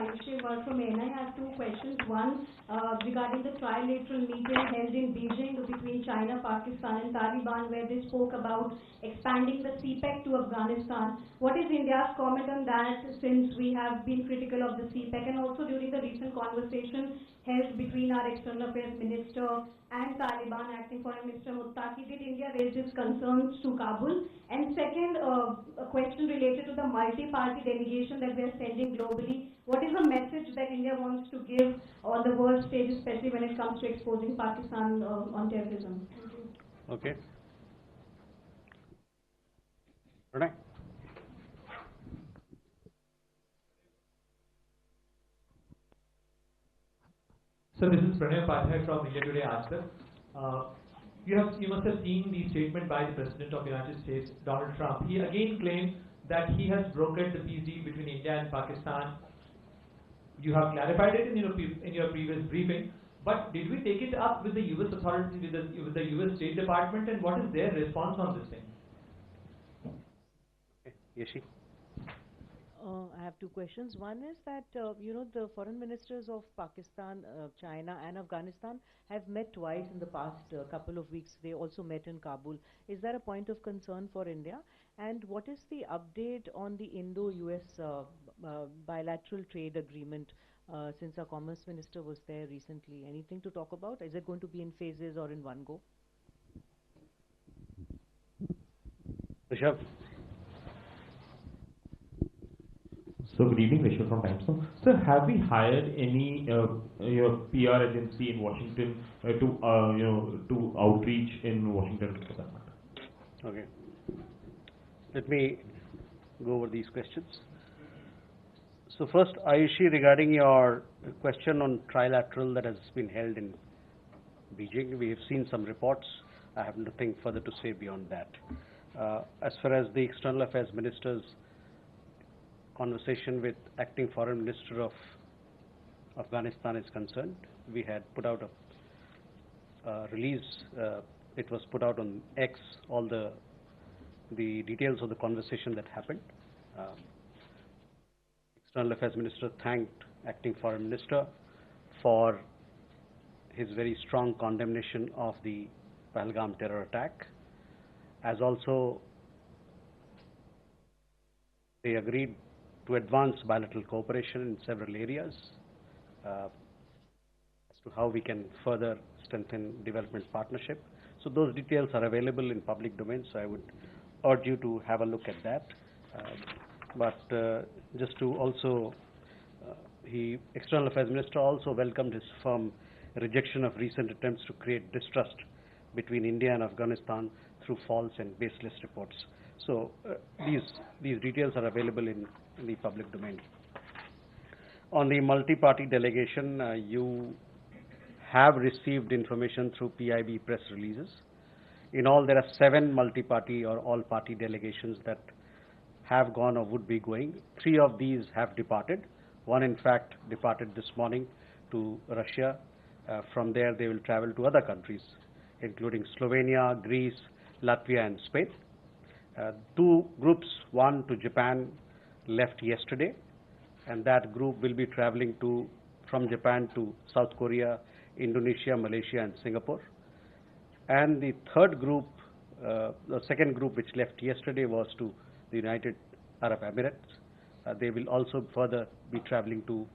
Ayushi Var from MEA. I have two questions. One, regarding the trilateral meeting held in Beijing between China, Pakistan and Taliban, where they spoke about expanding the CPEC to Afghanistan. What is India's comment on that, since we have been critical of the CPEC? And also during the recent conversation held between our External Affairs Minister and Taliban Acting Foreign Minister Muttaqi, did India raise its concerns to Kabul? And second, a question related to the multi-party delegation that we are sending globally. What is the message that India wants to give on the world stage, especially when it comes to exposing Pakistan on terrorism? Thank you. Okay. Pranay? So this is Pranay Upadhyay from India Today Answer. You must have seen the statement by the President of the United States, Donald Trump. He again claimed that he has brokered the peace deal between India and Pakistan. You have clarified it in your previous briefing, but did we take it up with the U.S. authorities, with the U.S. State Department, and what is their response on this thing? Okay. Yeshi? I have two questions. One is that, the foreign ministers of Pakistan, China and Afghanistan have met twice in the past couple of weeks. They also met in Kabul. Is that a point of concern for India? And what is the update on the Indo-US bilateral trade agreement, since our Commerce Minister was there recently? Anything to talk about? Is it going to be in phases or in one go? Rishabh? So good evening, Rishabh from Times Now. Sir, have we hired any PR agency in Washington to outreach in Washington for that matter? Okay. Let me go over these questions. So first, Ayushi, regarding your question on trilateral that has been held in Beijing, we have seen some reports. I have nothing further to say beyond that. As far as the External Affairs Minister's conversation with Acting Foreign Minister of Afghanistan is concerned, we had put out a release. It was put out on X, all the details of the conversation that happened. External Affairs Minister thanked Acting Foreign Minister for his very strong condemnation of the Pahalgam terror attack, as also they agreed to advance bilateral cooperation in several areas as to how we can further strengthen development partnership. So those details are available in public domain, so I would urge you to have a look at that. Just to also, External Affairs Minister also welcomed his firm rejection of recent attempts to create distrust between India and Afghanistan through false and baseless reports. So these details are available in the public domain. On the multi-party delegation, you have received information through PIB press releases. In all, there are 7 multi-party or all-party delegations that have gone or would be going. 3 of these have departed. One, in fact, departed this morning to Russia. From there, they will travel to other countries, including Slovenia, Greece, Latvia, and Spain. 2 groups, one to Japan, left yesterday, and that group will be traveling from Japan to South Korea, Indonesia, Malaysia, and Singapore. And the third group, the second group which left yesterday, was to the United Arab Emirates. They will also further be traveling to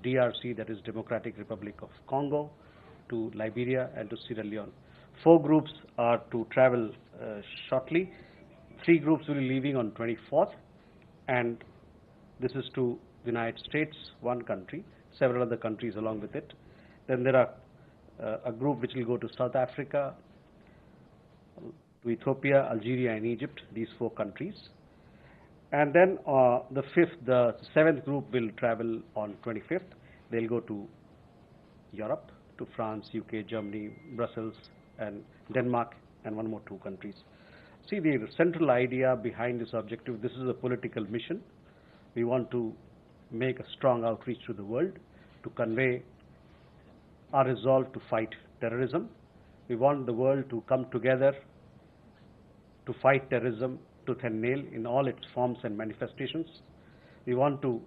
DRC, that is Democratic Republic of Congo, to Liberia, and to Sierra Leone. 4 groups are to travel shortly. 3 groups will be leaving on 24th, and this is to the United States, one country, several other countries along with it. Then there are a group which will go to South Africa, to Ethiopia, Algeria, and Egypt, these 4 countries. And then the 7th group will travel on 25th. They'll go to Europe, to France, UK, Germany, Brussels, and Denmark, and 1 more 2 countries. See, the central idea behind this objective, this is a political mission. We want to make a strong outreach to the world to convey our resolve to fight terrorism. We want the world to come together to fight terrorism tooth and nail in all its forms and manifestations. We want to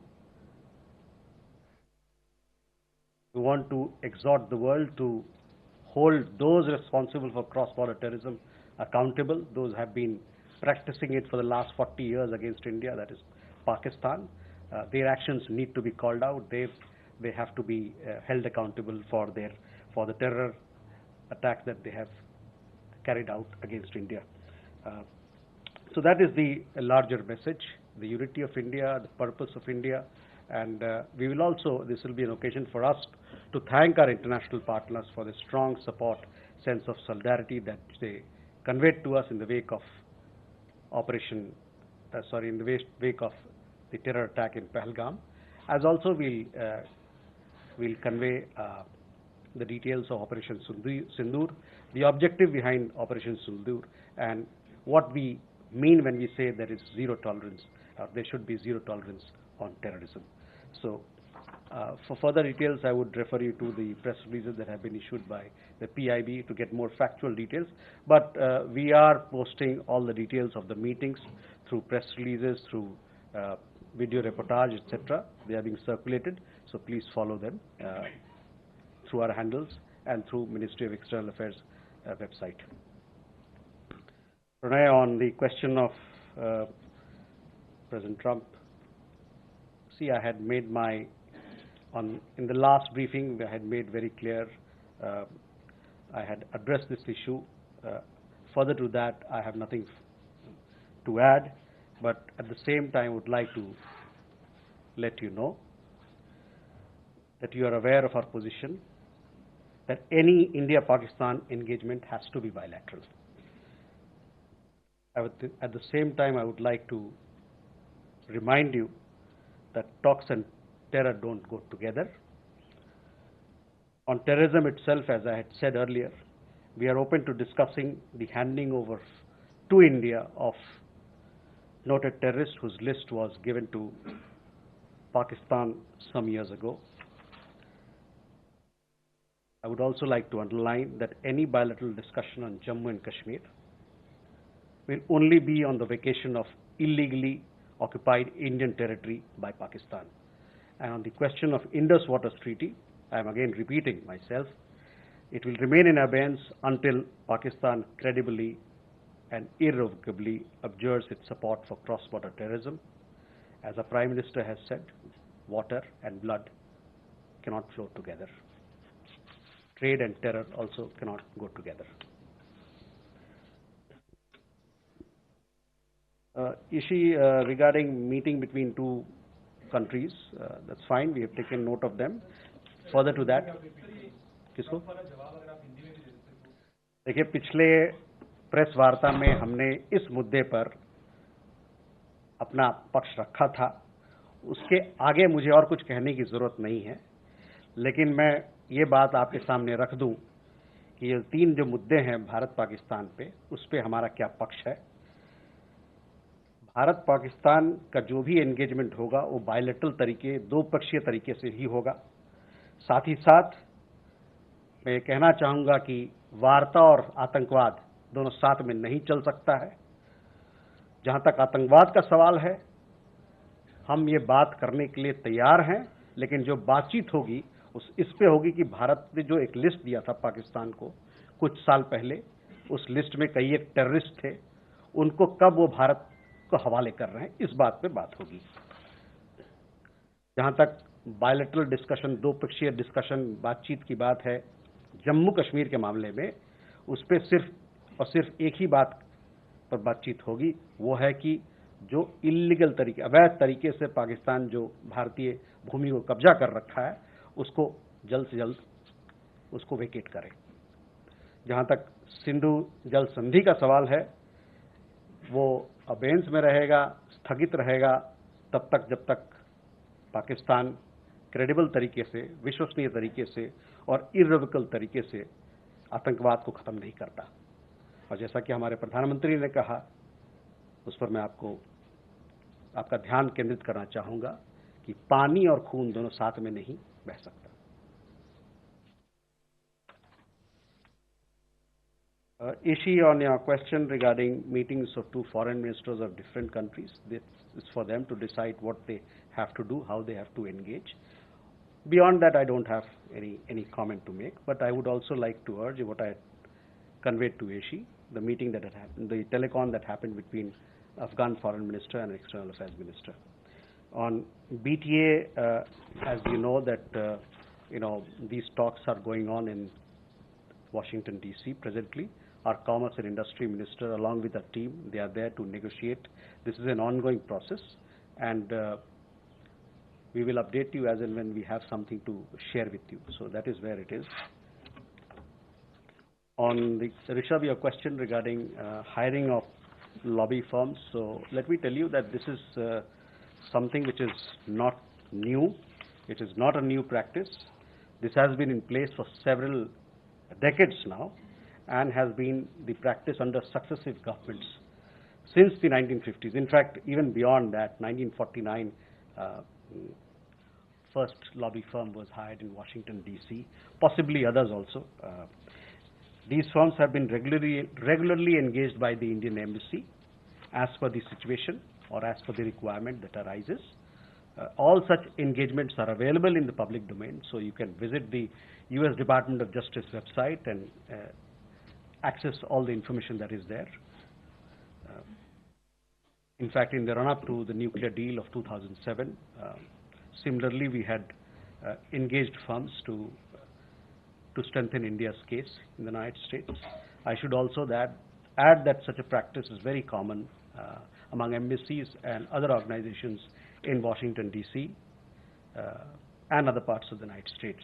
We want to exhort the world to hold those responsible for cross-border terrorism accountable. Those have been practicing it for the last 40 years against India, that is Pakistan. Their actions need to be called out. They have to be held accountable for the terror attack that they have carried out against India. So that is the larger message, the unity of India, the purpose of India, and we will also, this will be an occasion for us to thank our international partners for the strong support, sense of solidarity that they conveyed to us in the wake of wake of the terror attack in Pahalgam, as also we'll convey the details of Operation Sindoor, the objective behind Operation Sindoor, and what we mean when we say there is zero tolerance, there should be zero tolerance on terrorism. So, for further details, I would refer you to the press releases that have been issued by the PIB to get more factual details. But we are posting all the details of the meetings through press releases, through video reportage, etc. They are being circulated, so please follow them through our handles and through Ministry of External Affairs website. Pranay, on the question of President Trump, see, I had made in the last briefing, I had made very clear, I had addressed this issue. Further to that, I have nothing to add, but at the same time, I would like to let you know that you are aware of our position, that any India-Pakistan engagement has to be bilateral. At the same time, I would like to remind you that talks and terror don't go together. On terrorism itself, as I had said earlier, we are open to discussing the handing over to India of noted terrorists whose list was given to Pakistan some years ago. I would also like to underline that any bilateral discussion on Jammu and Kashmir will only be on the vacation of illegally occupied Indian territory by Pakistan. And on the question of Indus Waters Treaty, I am again repeating myself, it will remain in abeyance until Pakistan credibly and irrevocably abjures its support for cross-border terrorism. As the Prime Minister has said, water and blood cannot flow together. Trade and terror also cannot go together. Ishi, regarding meeting between two countries, that's fine, we have taken note of them. Further to that, किसको? देखिए, पिछले press वार्ता में हमने इस मुद्दे पर अपना पक्ष रखा था. उसके आगे मुझे और कुछ कहने की जरूरत नहीं है, लेकिन मैं ये बात आपके सामने रख दूं कि ये तीन जो मुद्दे हैं भारत पाकिस्तान पे, उस पे हमारा क्या पक्ष है. भारत पाकिस्तान का जो भी एंगेजमेंट होगा वो बायलैटरल तरीके, दो पक्षीय तरीके से ही होगा. साथ ही साथ मैं कहना चाहूंगा कि वार्ता और आतंकवाद दोनों साथ में नहीं चल सकता है. जहां तक आतंकवाद का सवाल है, हम ये बात करने के लिए तैयार हैं, लेकिन जो बातचीत होगी इस पे होगी कि भारत ने जो एक लिस्ट दिया था पाकिस्तान को कुछ साल पहले, उस लिस्ट में कई एक टेररिस्ट थे, उनको कब वो भारत को हवाले कर रहे हैं, इस बात पे बात होगी. जहां तक बायलैटरल डिस्कशन, दो पक्षीय डिस्कशन, बातचीत की बात है जम्मू कश्मीर के मामले में, उस पर सिर्फ और सिर्फ एक ही बात पर बातचीत होगी, वो है कि जो इलीगल तरीके, अवैध तरीके से पाकिस्तान जो भारतीय भूमि को कब्जा कर रखा है, उसको जल्द से जल्द उसको वेकेट करें. जहां तक सिंधु जल संधि का सवाल है, वो अबेंस में रहेगा, स्थगित रहेगा तब तक जब तक पाकिस्तान क्रेडिबल तरीके से, विश्वसनीय तरीके से और इर्रेवोकेबल तरीके से आतंकवाद को खत्म नहीं करता. और जैसा कि हमारे प्रधानमंत्री ने कहा, उस पर मैं आपका ध्यान केंद्रित करना चाहूंगा कि पानी और खून दोनों साथ में नहीं बह सकता. Ishi, on your question regarding meetings of two foreign ministers of different countries, this is for them to decide what they have to do, how they have to engage. Beyond that, I don't have any comment to make, but I would also like to urge what I conveyed to Ashi, the meeting that had happened, the telecon that happened between Afghan Foreign Minister and External Affairs Minister. On BTA, as you know that, these talks are going on in Washington, D.C. presently. Our Commerce and Industry Minister, along with our team, they are there to negotiate. This is an ongoing process, and we will update you as and when we have something to share with you. So that is where it is. On the Rishabh, your question regarding hiring of lobby firms. So let me tell you that this is something which is not new. It is not a new practice. This has been in place for several decades now, and has been the practice under successive governments since the 1950s. In fact, even beyond that, 1949, first lobby firm was hired in Washington, D.C., possibly others also. These firms have been regularly engaged by the Indian Embassy as per the situation or as per the requirement that arises. All such engagements are available in the public domain, so you can visit the U.S. Department of Justice website and access all the information that is there. In fact, in the run-up to the nuclear deal of 2007, similarly we had engaged firms to strengthen India's case in the United States. I should also add that such a practice is very common among embassies and other organizations in Washington, D.C. And other parts of the United States.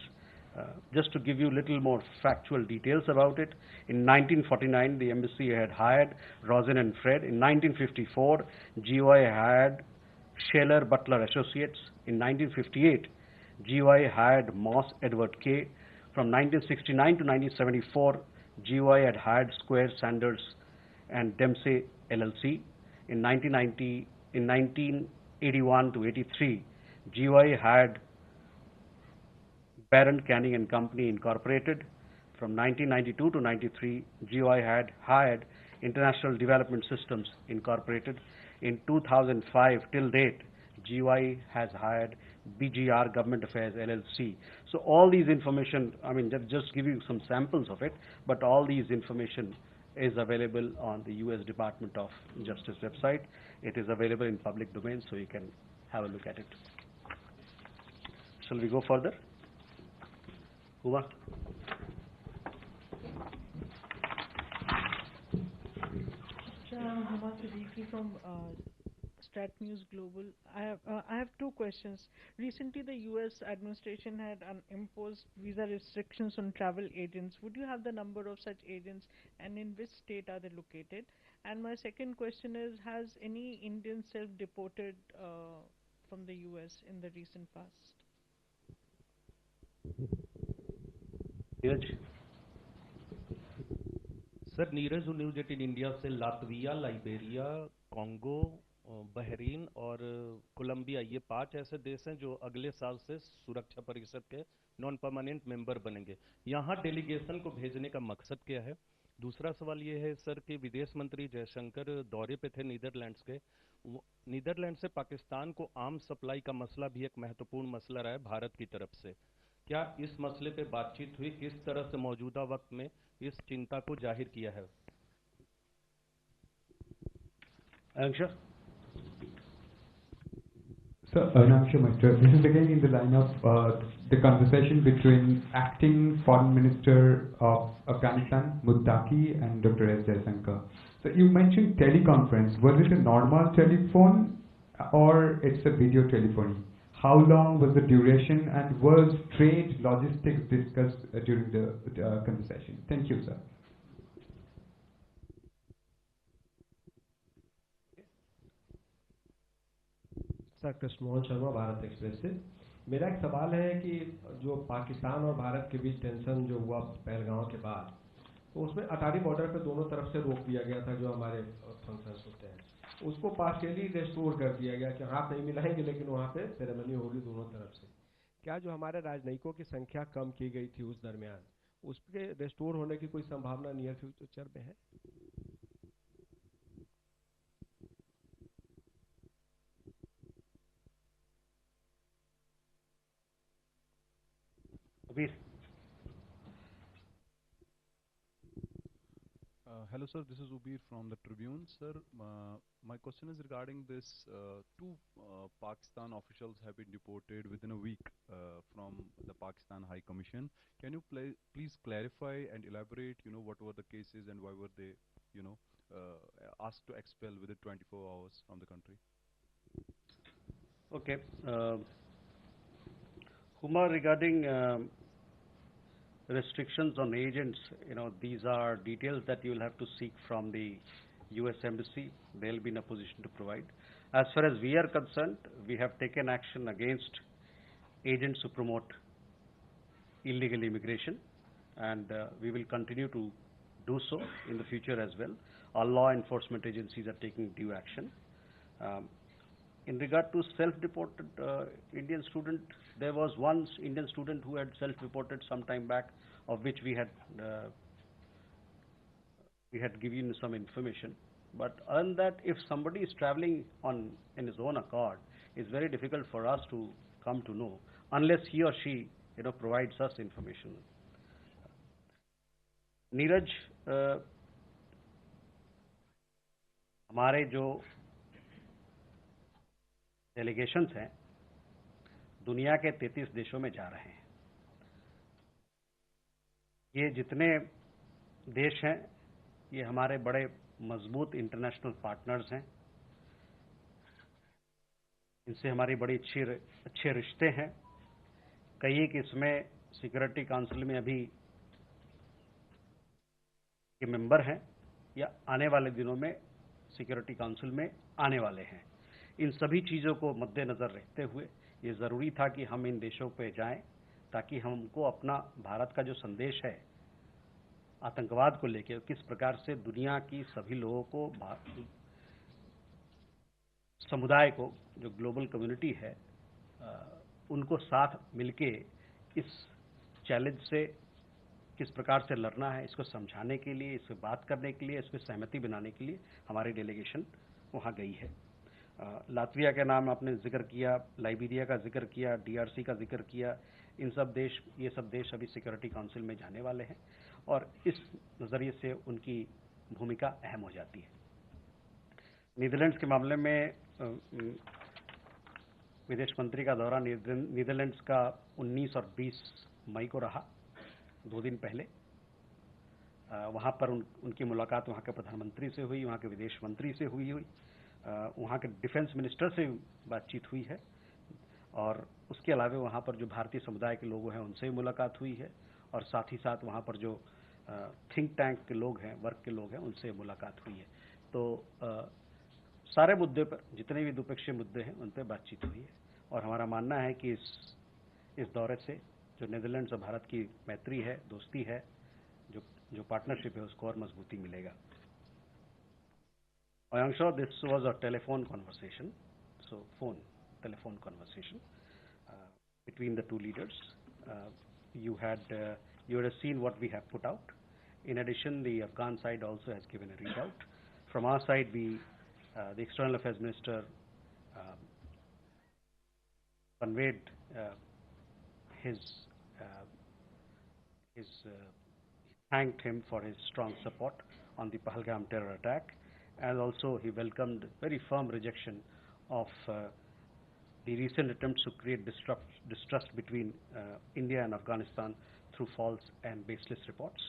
Just to give you a little more factual details about it, in 1949 the embassy had hired Rosen and Fred. In 1954, GOI hired Shaler Butler Associates. In 1958, GOI hired Moss Edward K. From 1969 to 1974, GOI had hired Square Sanders and Dempsey LLC. In 1981 to 83, GOI hired Barron Canning and Company Incorporated. From 1992 to 93, GOI had hired International Development Systems Incorporated. In 2005 till date, GOI has hired BGR Government Affairs LLC. So all these information, I mean, just give you some samples of it, but all these information is available on the U.S. Department of Justice website. It is available in public domain, so you can have a look at it. Shall we go further? Uma? Huma Siddiqui from Strat News Global. I have two questions. Recently, the U.S. administration had imposed visa restrictions on travel agents. Would you have the number of such agents, and in which state are they located? And my second question is, has any Indian self-deported from the U.S. in the recent past? Neeraj? Sir Neeraj news in India से Latvia, Liberia, Congo, Bahrain और Colombia, ये 5 ऐसे देश हैं जो अगले साल से सुरक्षा परिषद के नॉन परमानेंट मेंबर बनेंगे। यहाँ डेलीगेशन को भेजने का मकसद क्या है? दूसरा सवाल ये है सर कि विदेश मंत्री जयशंकर दौरे पे थे नीदरलैंड्स के। नीदरलैंड से पाकिस्तान को आर्म्स सप्लाई का मसला भी एक महत्वपूर्ण मसला रहा है भारत की तरफ से। क्या इस मसले पे बातचीत हुई? किस तरह से मौजूदा वक्त में इस चिंता को जाहिर किया है? Anksha? So, Anksha Master, this is again in the line of the conversation between acting Foreign Minister of Afghanistan, Muttaqi, and Dr. S. Jaishankar. So, you mentioned teleconference. Was it a normal telephone or it's a video telephony? How long was the duration, and was trade logistics discussed during the conversation? Thank you, sir. Sir Krishnamohan Sharma, Bharat express से। मेरा एक सवाल है कि जो पाकिस्तान और भारत के बीच tension जो हुआ पहलगांव के बाद, तो उसमें अटारी बॉर्डर पे दोनों तरफ से रोक दिया गया था, जो हमारे फंक्शंस होते हैं, उसको पार्शियली रेस्टोर कर दिया गया कि हाथ नहीं मिलाएंगे लेकिन वहाँ पे सेरेमनी होगी दोनों तरफ से। क्या जो हमारे राजनयिकों की संख्या कम की गई थी उस दरमियान, उसके रेस्टोर होने की कोई संभावना नियर फ्यूचर में है? अभी Hello, sir. This is Ubir from the Tribune. Sir, my question is regarding this. Two Pakistan officials have been deported within a week from the Pakistan High Commission. Can you please clarify and elaborate, what were the cases and why were they, asked to expel within 24 hours from the country? Okay. Kumar, regarding restrictions on agents, these are details that you will have to seek from the US Embassy. They'll be in a position to provide. As far as we are concerned, we have taken action against agents who promote illegal immigration, and we will continue to do so in the future as well. Our law enforcement agencies are taking due action. In regard to self-deported Indian student, there was one Indian student who had self-reported some time back, of which we had given some information. But other than that, if somebody is traveling in his own accord, it's very difficult for us to come to know unless he or she provides us information. Neeraj, हमारे जो delegations हैं दुनिया के 33 देशों में जा रहे हैं. ये जितने देश हैं ये हमारे बड़े मजबूत इंटरनेशनल पार्टनर्स हैं. इनसे हमारी बड़ी अच्छे रिश्ते हैं. कई एक इसमें सिक्योरिटी काउंसिल में अभी के मेंबर हैं या आने वाले दिनों में सिक्योरिटी काउंसिल में आने वाले हैं. इन सभी चीज़ों को मद्देनज़र रखते हुए ये ज़रूरी था कि हम इन देशों पे जाएं ताकि हमको अपना भारत का जो संदेश है आतंकवाद को लेकर किस प्रकार से दुनिया की सभी लोगों को, समुदाय को, जो ग्लोबल कम्युनिटी है, उनको साथ मिलके इस चैलेंज से किस प्रकार से लड़ना है, इसको समझाने के लिए, इस पर बात करने के लिए, इस पर सहमति बनाने के लिए हमारी डेलीगेशन वहाँ गई है. लातविया के नाम आपने जिक्र किया, लाइबेरिया का जिक्र किया, DRC का जिक्र किया. ये सब देश अभी सिक्योरिटी काउंसिल में जाने वाले हैं और इस नज़रिए से उनकी भूमिका अहम हो जाती है. नीदरलैंड्स के मामले में विदेश मंत्री का दौरा नीदरलैंड्स का 19 और 20 मई को रहा, 2 दिन पहले. वहाँ पर उनकी मुलाकात वहाँ के प्रधानमंत्री से हुई, वहाँ के विदेश मंत्री से हुई, वहाँ के डिफेंस मिनिस्टर से बातचीत हुई है और उसके अलावा वहाँ पर जो भारतीय समुदाय के लोग हैं उनसे मुलाकात हुई है और साथ ही साथ वहाँ पर जो थिंक टैंक के लोग हैं, वर्क के लोग हैं, उनसे मुलाकात हुई है. तो सारे मुद्दे पर, जितने भी द्विपक्षीय मुद्दे हैं, उन पर बातचीत हुई है और हमारा मानना है कि इस दौरे से जो नीदरलैंड्स और भारत की मैत्री है, दोस्ती है, जो पार्टनरशिप है, उसको और मजबूती मिलेगा. I am sure this was a telephone conversation, telephone conversation between the two leaders. You would have seen what we have put out. In addition, the Afghan side also has given a readout. From our side, the External Affairs Minister conveyed he thanked him for his strong support on the Pahalgam terror attack, and also he welcomed very firm rejection of the recent attempts to create distrust between India and Afghanistan through false and baseless reports.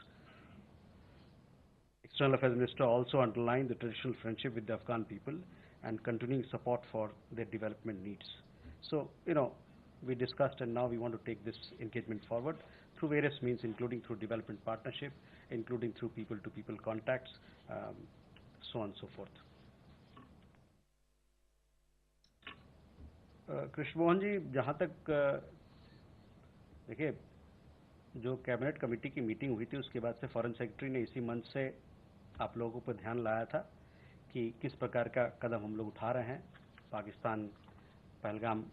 External Affairs Minister also underlined the traditional friendship with the Afghan people and continuing support for their development needs. So, we discussed and now we want to take this engagement forward through various means, including through development partnership, including through people-to-people contacts, so on and so forth. Krishna Mohan ji, जहाँ तक देखिए, जो cabinet committee की meeting हुई थी उसके बाद से फॉरेन सेक्रेटरी ने इसी मंच से आप लोगों पर ध्यान लाया था कि किस प्रकार का कदम हम लोग उठा रहे हैं पाकिस्तान पहलगाम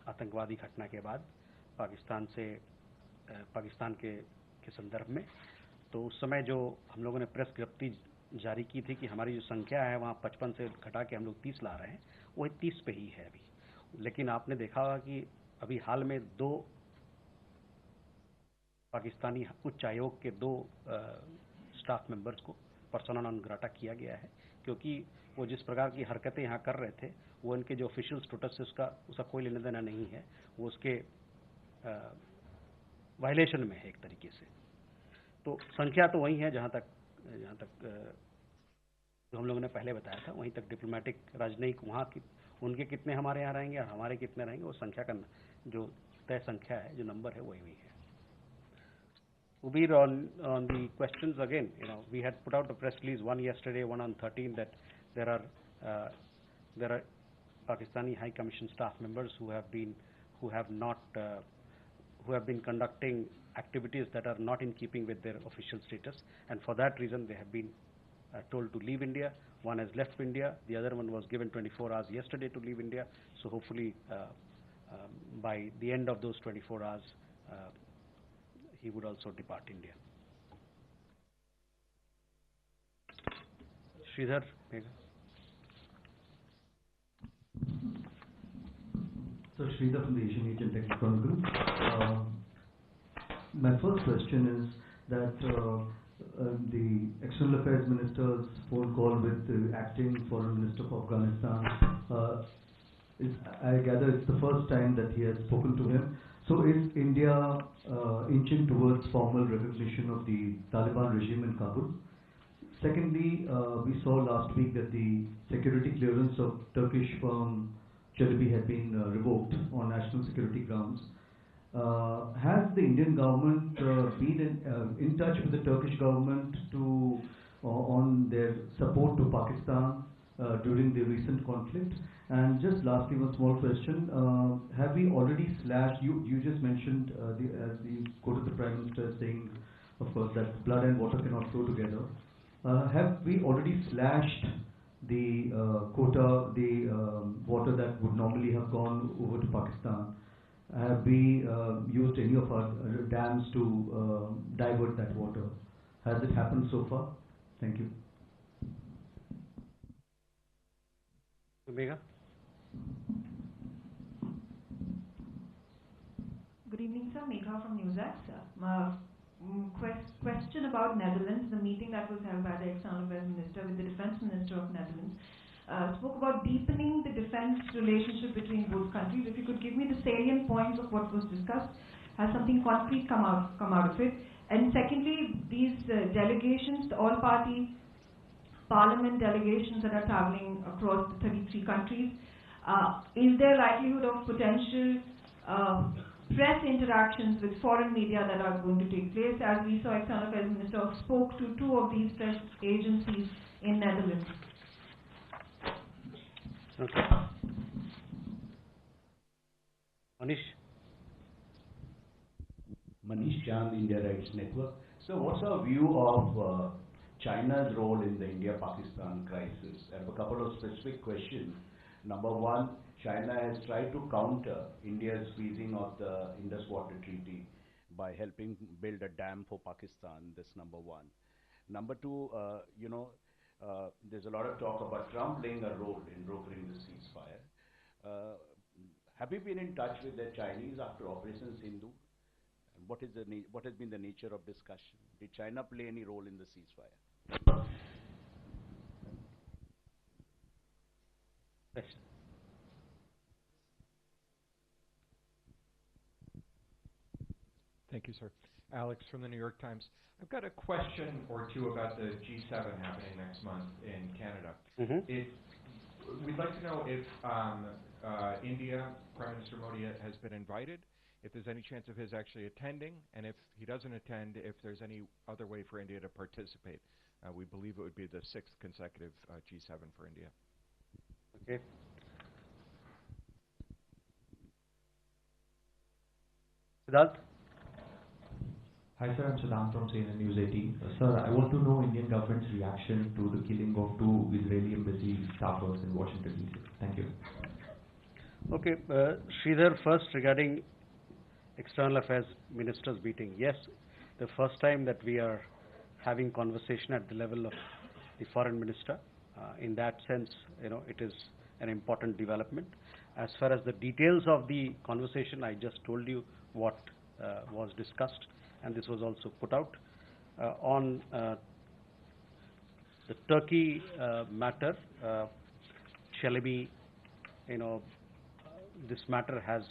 आतंकवादी घटना के बाद पाकिस्तान के संदर्भ में. तो उस समय जो हम लोगों ने प्रेस विज्ञप्ति जारी की थी कि हमारी जो संख्या है वहाँ 55 से घटा के हम लोग 30 ला रहे हैं, वो 30 पे ही है अभी. लेकिन आपने देखा होगा कि अभी हाल में 2 पाकिस्तानी उच्च आयोग के 2 स्टाफ मेंबर्स को पर्सोना नॉन ग्राटा किया गया है, क्योंकि वो जिस प्रकार की हरकतें यहाँ कर रहे थे वो इनके जो ऑफिशियल स्टेटस है उसका कोई लेना देना नहीं है, वो उसके वायलेशन में है एक तरीके से। तो संख्या तो वही है जहाँ तक जो हम लोगों ने पहले बताया था, वहीं तक डिप्लोमेटिक राजनयिक वहाँ की उनके कितने हमारे यहाँ रहेंगे और हमारे कितने रहेंगे, वो संख्या का जो तय संख्या है, जो नंबर है, वही है। Ubir, on the questions again, we had put out a press release, one yesterday, one on 13, that there are Pakistani High Commission staff members who have been conducting activities that are not in keeping with their official status, and for that reason they have been told to leave India. One has left India, the other one was given 24 hours yesterday to leave India. So hopefully by the end of those 24 hours, he would also depart India. Sridhar, Megha. So Sridhar from the Asian Age and Tech Chronicle. My first question is that the External Affairs Minister's phone call with the acting Foreign Minister of Afghanistan, I gather it's the first time that he has spoken to him. So is India inching towards formal recognition of the Taliban regime in Kabul? Secondly, we saw last week that the security clearance of Turkish firm Çelebi had been revoked on national security grounds. Has the Indian government been in touch with the Turkish government on their support to Pakistan during the recent conflict? And just lastly, one small question: have we already slashed? You just mentioned as the quoted the Prime Minister saying, of course, that blood and water cannot flow together. Have we already slashed the quota, the water that would normally have gone over to Pakistan? Have we used any of our dams to divert that water? Has it happened so far? Thank you. Megha. Good evening, sir. Megha from NewsX. Question about Netherlands. The meeting that was held by the External Affairs Minister with the Defense Minister of Netherlands spoke about deepening the defense relationship between both countries. If you could give me the salient points of what was discussed, has something concrete come out of it? And secondly, these delegations, the all-party parliament delegations that are traveling across the 33 countries, is there likelihood of potential press interactions with foreign media that are going to take place? As we saw, External Affairs Minister spoke to 2 of these press agencies in Netherlands. Okay. Manish. Manish Chand, India Rights Network. So what's our view of China's role in the India-Pakistan crisis? I have a couple of specific questions. Number one, China has tried to counter India's squeezing of the Indus Water Treaty by helping build a dam for Pakistan. That's number one. Number two, there's a lot of talk about Trump playing a role in brokering the ceasefire. Have you been in touch with the Chinese after Operation Sindoor? What has been the nature of discussion? Did China play any role in the ceasefire? Question. Thank you, sir. Alex from the New York Times. I've got a question or two about the G7 happening next month in Canada. We'd like to know if India, Prime Minister Modi has been invited, if there's any chance of his actually attending, and if he doesn't attend, if there's any other way for India to participate. We believe it would be the 6th consecutive G7 for India. Okay. Siddharth? Hi sir, I'm Siddharth from CNN News 18. Sir, I want to know Indian government's reaction to the killing of 2 Israeli embassy staffers in Washington DC. Thank you. Okay, Sridhar, first regarding External Affairs Ministers meeting. Yes, the first time that we are having conversation at the level of the Foreign Minister. In that sense, it is an important development. As far as the details of the conversation, I just told you what was discussed. and this was also put out. On the Turkey matter, Shalabi, this matter has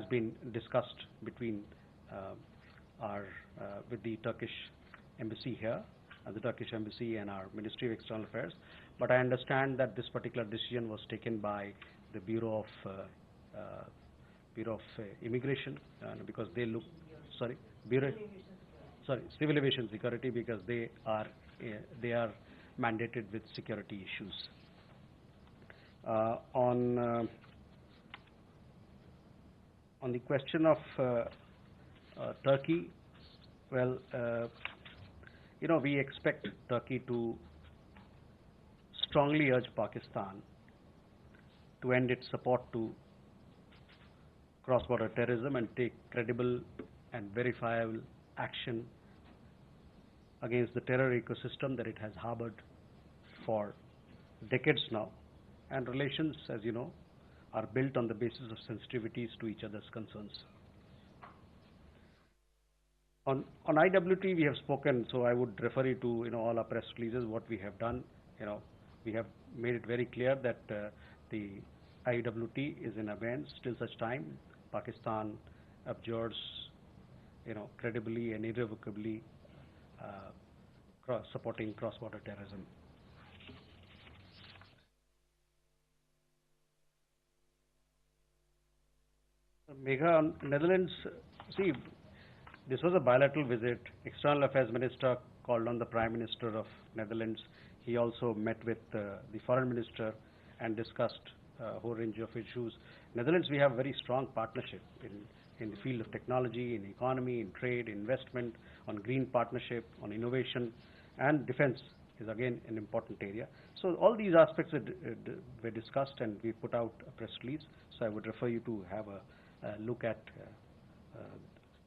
been discussed between with the Turkish embassy here, the Turkish embassy and our Ministry of External Affairs. But I understand that this particular decision was taken by the Bureau of Immigration, because they look, Civil Aviation Security, because they are mandated with security issues. On the question of Turkey, well, we expect Turkey to strongly urge Pakistan to end its support to cross-border terrorism and take credible and verifiable action against the terror ecosystem that it has harbored for decades now. And relations, as you know, are built on the basis of sensitivities to each other's concerns. On IWT, we have spoken, so I would refer you to all our press releases, what we have done. We have made it very clear that the IWT is in abeyance till such time Pakistan abjures, credibly and irrevocably supporting cross-border terrorism. Megha, Netherlands, see, this was a bilateral visit. External Affairs Minister called on the Prime Minister of Netherlands. He also met with the Foreign Minister and discussed a whole range of issues. Netherlands, we have a very strong partnership in the field of technology, in economy, in trade, investment, on green partnership, on innovation, and defense is again an important area. So all these aspects were discussed, and we put out a press release. So I would refer you to have a look at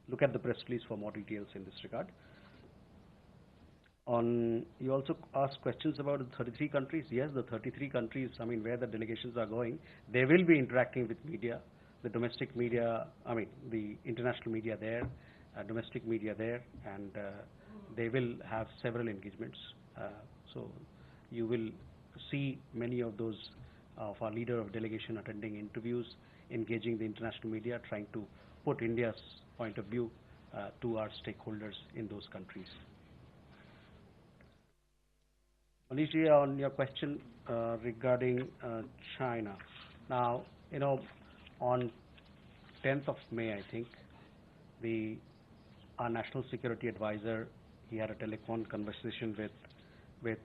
the press release for more details in this regard. You also asked questions about the 33 countries. Yes, the 33 countries, where the delegations are going, they will be interacting with media, the domestic media, the international media there, domestic media there, and they will have several engagements. So you will see many of those of our leader of delegation attending interviews, engaging the international media, trying to put India's point of view to our stakeholders in those countries. Alicia, on your question regarding China. Now, on 10th of May, I think, our National Security Advisor, he had a telephone conversation with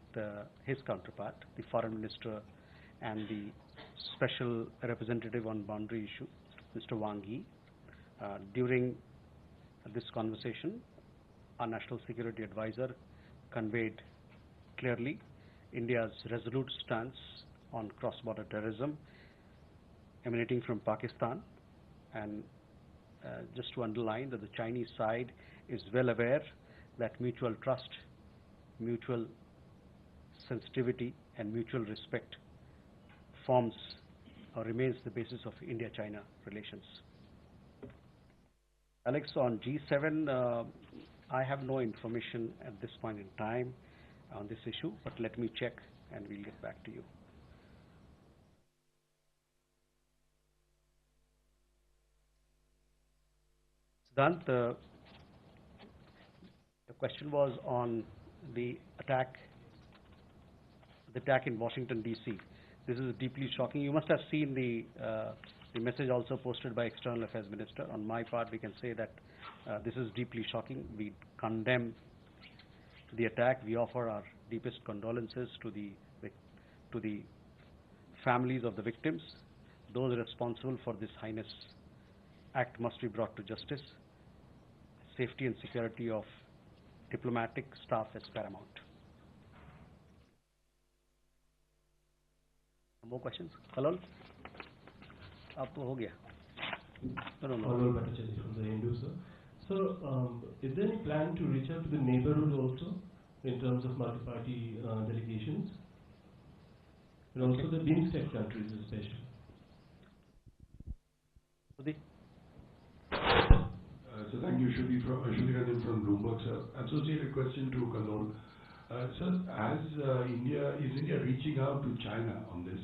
his counterpart, the Foreign Minister and the Special Representative on Boundary Issue, Mr. Wang Yi. During this conversation, our National Security Advisor conveyed clearly India's resolute stance on cross-border terrorism emanating from Pakistan, and just to underline that the Chinese side is well aware that mutual trust, mutual sensitivity, and mutual respect forms or remains the basis of India-China relations. Alex, on G7, I have no information at this point in time on this issue, but let me check and we'll get back to you. Siddhant, the question was on the attack in Washington, D.C. This is deeply shocking. You must have seen the message also posted by External Affairs Minister. On my part, we can say that this is deeply shocking. We condemn the attack. We offer our deepest condolences to the families of the victims. Those responsible for this heinous act must be brought to justice. Safety and security of diplomatic staff is paramount. More questions? Halal? Aapko ho gaya? No. Halal Bhattacharya from the Hindu, sir. So, is there any plan to reach out to the neighborhood also in terms of multi-party delegations? And also the BIMSTEC countries especially? Sudhi? So thank you, associated question to Kalol. Sir, is India reaching out to China on this?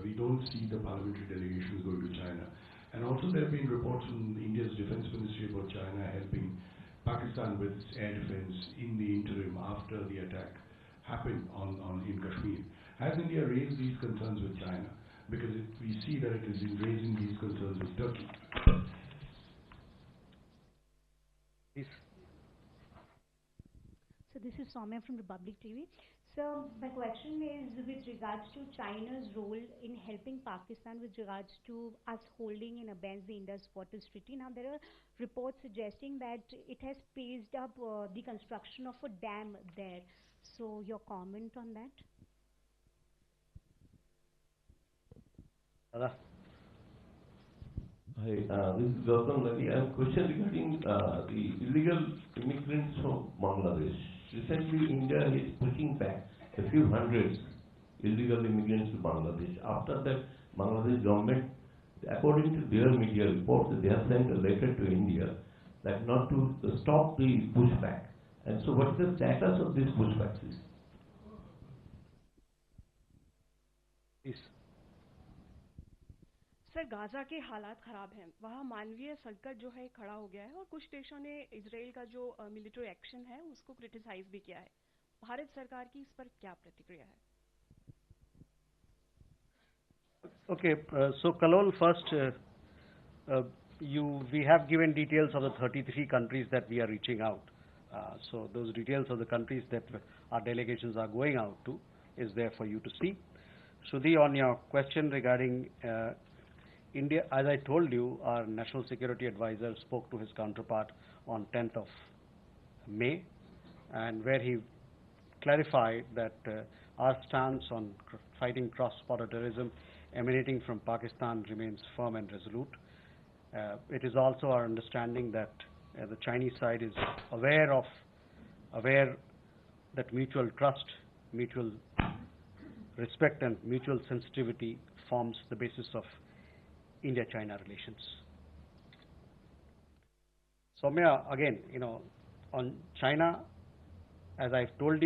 We don't see the parliamentary delegations going to China. And also there have been reports from India's defense ministry about China helping Pakistan with air defense in the interim after the attack happened in Kashmir. Has India raised these concerns with China? Because we see that it is raising these concerns with Turkey. Please. So this is Soumya from Republic TV. So my question is with regards to China's role in helping Pakistan with regards to us holding in abeyance the Indus Waters Treaty. Now there are reports suggesting that it has paced up the construction of a dam there. So your comment on that? Hello. Hi, this is Gautam Nadi. I have a question regarding the illegal immigrants from Bangladesh. Recently, India is pushing back a few hundreds illegal immigrants to Bangladesh. After that, Bangladesh government, according to their media reports, they have sent a letter to India that not to stop the pushback. And so, what is the status of these pushbacks? Please. Sir Gaza के हालात खराब हैं, वहाँ मानवीय संकट जो है खड़ा हो गया है और कुछ देशों ने इजराइल का जो मिलिट्री एक्शन है उसको क्रिटिसाइज भी किया है। भारत सरकार की इस पर क्या प्रतिक्रिया है? Okay, so Kalol, first, we have given details of the 33 countries that we are reaching out. So those details of the countries that our delegations are going out to is there for you to see. Shruti, on your question regarding India, as I told you, our National Security Advisor spoke to his counterpart on 10th of May, and where he clarified that our stance on fighting cross-border terrorism emanating from Pakistan remains firm and resolute. It is also our understanding that the Chinese side is aware that mutual trust, mutual respect and mutual sensitivity forms the basis of India-China relations. Soumya, again, on China, as I've told you,